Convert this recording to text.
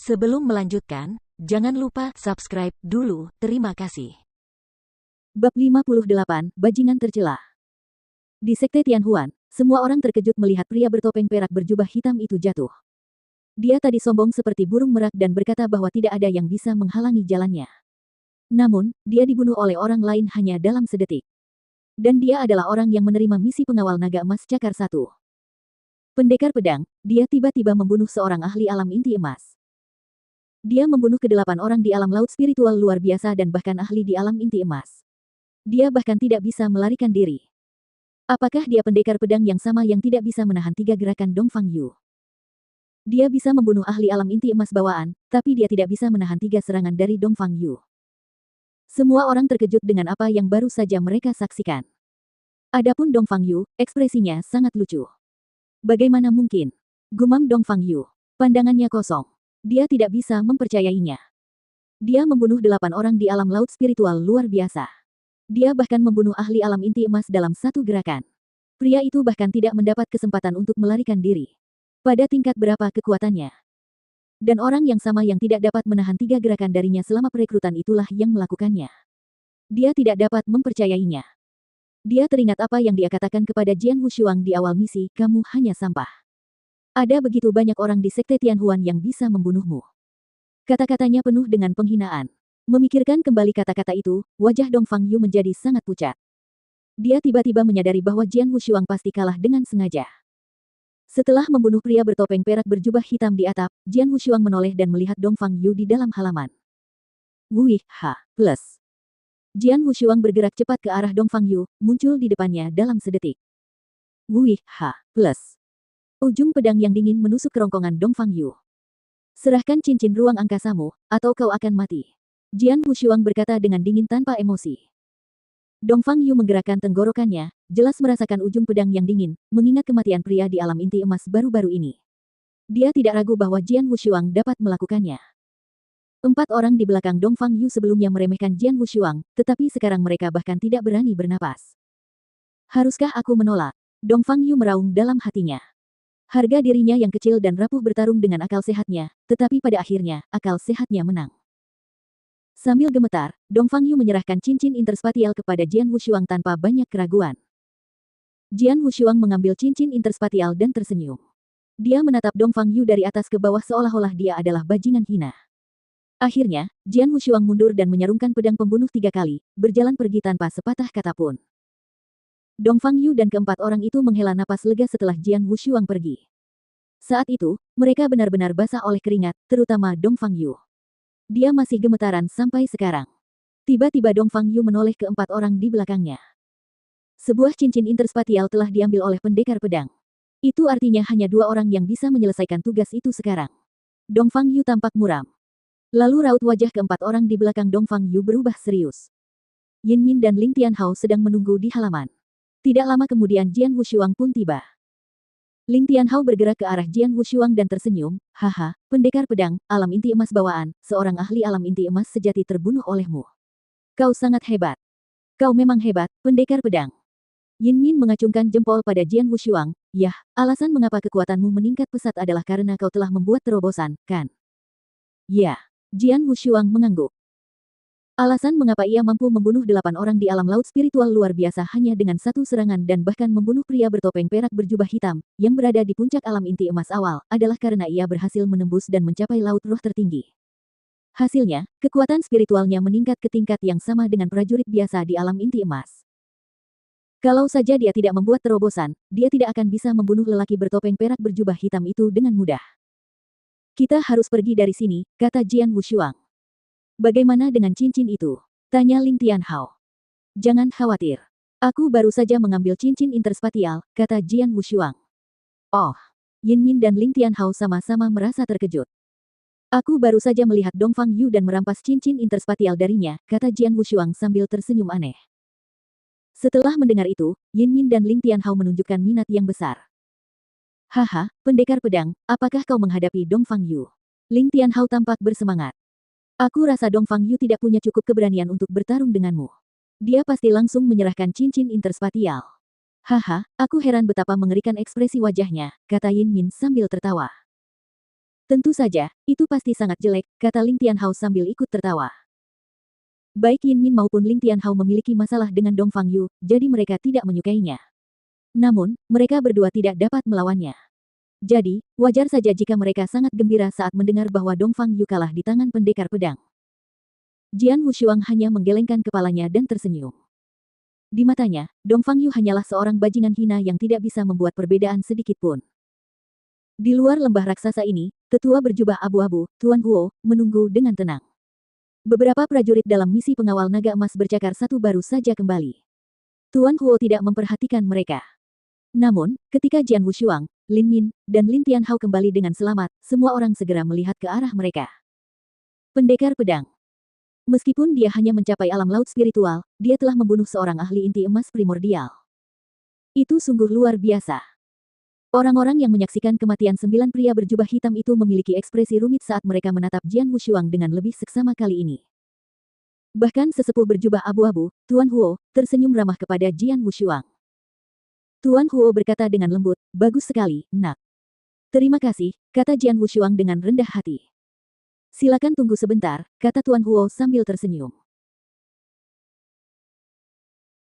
Sebelum melanjutkan, jangan lupa subscribe dulu, terima kasih. Bab 58, Bajingan Tercela. Di Sekte Tianhuan, semua orang terkejut melihat pria bertopeng perak berjubah hitam itu jatuh. Dia tadi sombong seperti burung merak dan berkata bahwa tidak ada yang bisa menghalangi jalannya. Namun, dia dibunuh oleh orang lain hanya dalam sedetik. Dan dia adalah orang yang menerima misi pengawal naga emas Cakar 1. Pendekar pedang, dia tiba-tiba membunuh seorang ahli alam inti emas. Dia membunuh ke-8 orang di alam laut spiritual luar biasa dan bahkan ahli di alam inti emas. Dia bahkan tidak bisa melarikan diri. Apakah dia pendekar pedang yang sama yang tidak bisa menahan 3 gerakan Dongfang Yu? Dia bisa membunuh ahli alam inti emas bawaan, tapi dia tidak bisa menahan 3 serangan dari Dongfang Yu. Semua orang terkejut dengan apa yang baru saja mereka saksikan. Adapun Dongfang Yu, ekspresinya sangat lucu. Bagaimana mungkin? Gumam Dongfang Yu. Pandangannya kosong. Dia tidak bisa mempercayainya. Dia membunuh 8 orang di alam laut spiritual luar biasa. Dia bahkan membunuh ahli alam inti emas dalam satu gerakan. Pria itu bahkan tidak mendapat kesempatan untuk melarikan diri. Pada tingkat berapa kekuatannya? Dan orang yang sama yang tidak dapat menahan 3 gerakan darinya selama perekrutan itulah yang melakukannya. Dia tidak dapat mempercayainya. Dia teringat apa yang dia katakan kepada Jian Wushuang di awal misi, kamu hanya sampah. Ada begitu banyak orang di Sekte Tianhuan yang bisa membunuhmu. Kata-katanya penuh dengan penghinaan. Memikirkan kembali kata-kata itu, wajah Dongfang Yu menjadi sangat pucat. Dia tiba-tiba menyadari bahwa Jian Wushuang pasti kalah dengan sengaja. Setelah membunuh pria bertopeng perak berjubah hitam di atap, Jian Wushuang menoleh dan melihat Dongfang Yu di dalam halaman. Wih, ha, plus. Jian Wushuang bergerak cepat ke arah Dongfang Yu, muncul di depannya dalam sedetik. Wih, ha, plus. Ujung pedang yang dingin menusuk kerongkongan Dongfang Yu. Serahkan cincin ruang angkasamu, atau kau akan mati. Jian Wushuang berkata dengan dingin tanpa emosi. Dongfang Yu menggerakkan tenggorokannya, jelas merasakan ujung pedang yang dingin, mengingat kematian pria di alam inti emas baru-baru ini. Dia tidak ragu bahwa Jian Wushuang dapat melakukannya. 4 orang di belakang Dongfang Yu sebelumnya meremehkan Jian Wushuang, tetapi sekarang mereka bahkan tidak berani bernapas. Haruskah aku menolak? Dongfang Yu meraung dalam hatinya. Harga dirinya yang kecil dan rapuh bertarung dengan akal sehatnya, tetapi pada akhirnya, akal sehatnya menang. Sambil gemetar, Dongfang Yu menyerahkan cincin interspatial kepada Jian Wushuang tanpa banyak keraguan. Jian Wushuang mengambil cincin interspatial dan tersenyum. Dia menatap Dongfang Yu dari atas ke bawah seolah-olah dia adalah bajingan hina. Akhirnya, Jian Wushuang mundur dan menyarungkan pedang pembunuh 3 kali, berjalan pergi tanpa sepatah kata pun. Dongfang Yu dan ke-4 orang itu menghela napas lega setelah Jian Wushuang pergi. Saat itu, mereka benar-benar basah oleh keringat, terutama Dongfang Yu. Dia masih gemetaran sampai sekarang. Tiba-tiba Dongfang Yu menoleh ke 4 orang di belakangnya. Sebuah cincin interspatial telah diambil oleh pendekar pedang. Itu artinya hanya 2 orang yang bisa menyelesaikan tugas itu sekarang. Dongfang Yu tampak muram. Lalu raut wajah ke-4 orang di belakang Dongfang Yu berubah serius. Yin Min dan Ling Tianhao sedang menunggu di halaman. Tidak lama kemudian Jian Wushuang pun tiba. Ling Tianhao bergerak ke arah Jian Wushuang dan tersenyum, haha, pendekar pedang, alam inti emas bawaan, seorang ahli alam inti emas sejati terbunuh olehmu. Kau sangat hebat. Kau memang hebat, pendekar pedang. Yin Min mengacungkan jempol pada Jian Wushuang, yah, alasan mengapa kekuatanmu meningkat pesat adalah karena kau telah membuat terobosan, kan? Ya, Jian Wushuang mengangguk. Alasan mengapa ia mampu membunuh 8 orang di alam laut spiritual luar biasa hanya dengan 1 serangan dan bahkan membunuh pria bertopeng perak berjubah hitam, yang berada di puncak alam inti emas awal, adalah karena ia berhasil menembus dan mencapai laut roh tertinggi. Hasilnya, kekuatan spiritualnya meningkat ke tingkat yang sama dengan prajurit biasa di alam inti emas. Kalau saja dia tidak membuat terobosan, dia tidak akan bisa membunuh lelaki bertopeng perak berjubah hitam itu dengan mudah. Kita harus pergi dari sini, kata Jian Wushuang. Bagaimana dengan cincin itu? Tanya Ling Tianhao. Jangan khawatir. Aku baru saja mengambil cincin interspatial, kata Jian Wushuang. Oh. Yin Min dan Ling Tianhao sama-sama merasa terkejut. Aku baru saja melihat Dongfang Yu dan merampas cincin interspatial darinya, kata Jian Wushuang sambil tersenyum aneh. Setelah mendengar itu, Yin Min dan Ling Tianhao menunjukkan minat yang besar. Haha, pendekar pedang, apakah kau menghadapi Dongfang Yu? Ling Tianhao tampak bersemangat. Aku rasa Dongfang Yu tidak punya cukup keberanian untuk bertarung denganmu. Dia pasti langsung menyerahkan cincin interspatial. Haha, aku heran betapa mengerikan ekspresi wajahnya, kata Yin Min sambil tertawa. Tentu saja, itu pasti sangat jelek, kata Ling Tianhao sambil ikut tertawa. Baik Yin Min maupun Ling Tianhao memiliki masalah dengan Dong Fangyu, jadi mereka tidak menyukainya. Namun, mereka berdua tidak dapat melawannya. Jadi, wajar saja jika mereka sangat gembira saat mendengar bahwa Dong Fangyu kalah di tangan pendekar pedang. Jian Wushuang hanya menggelengkan kepalanya dan tersenyum. Di matanya, Dong Fangyu hanyalah seorang bajingan hina yang tidak bisa membuat perbedaan sedikit pun. Di luar lembah raksasa ini, tetua berjubah abu-abu, Tuan Huo, menunggu dengan tenang. Beberapa prajurit dalam misi pengawal naga emas bercakar satu baru saja kembali. Tuan Huo tidak memperhatikan mereka. Namun, ketika Jian Wushuang, Lin Min, dan Lin Tianhao kembali dengan selamat, semua orang segera melihat ke arah mereka. Pendekar pedang. Meskipun dia hanya mencapai alam laut spiritual, dia telah membunuh seorang ahli inti emas primordial. Itu sungguh luar biasa. Orang-orang yang menyaksikan kematian 9 pria berjubah hitam itu memiliki ekspresi rumit saat mereka menatap Jian Wushuang dengan lebih seksama kali ini. Bahkan sesepuh berjubah abu-abu, Tuan Huo, tersenyum ramah kepada Jian Wushuang. Tuan Huo berkata dengan lembut, "Bagus sekali, Nak." "Terima kasih," kata Jian Wushuang dengan rendah hati. "Silakan tunggu sebentar," kata Tuan Huo sambil tersenyum.